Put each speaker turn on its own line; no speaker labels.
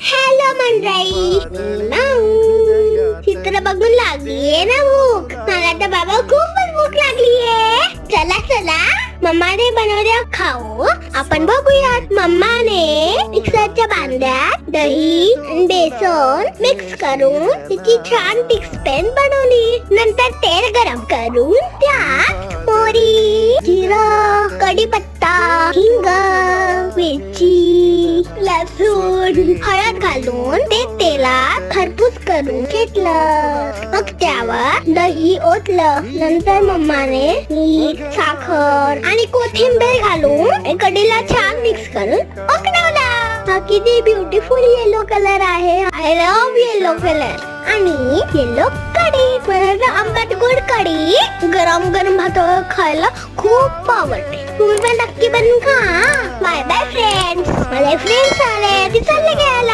Hello मंडळी, चित्र बघून लागलीये ना भूक. मला तर बाबा खूपच भूक लागलीये. चला चला मम्माने बनवल्या खाऊ. आपण बघूयात. मम्माने मिक्सरच्या भांड्यात दही आणि बेसन मिक्स करून तिची छान टिक्स पेन बनवली. नंतर तेल गरम करून त्यात मोहरी, जिरं, कढीपत्ता, हिंग, मिरची, लसूण, हळद घालून ते तेलात खरपूस करून घेतलं. मग त्यावर दही ओतलं. नंतर मम्माने मीठ, साखर आणि कोथिंबीर घालून कढीला छान मिक्स करून उकळवला. हा किती ब्युटिफुल येलो कलर आहे. I love yellow colour. आणि येलो कढी, मला आंबट गोड कढी गरम गरम भातावर खायला खूप आवडते. तुम्ही पण नक्की बनवून खा. Bye bye friends. मला फ्रेंड्स आले, ती चालले घ्यायला.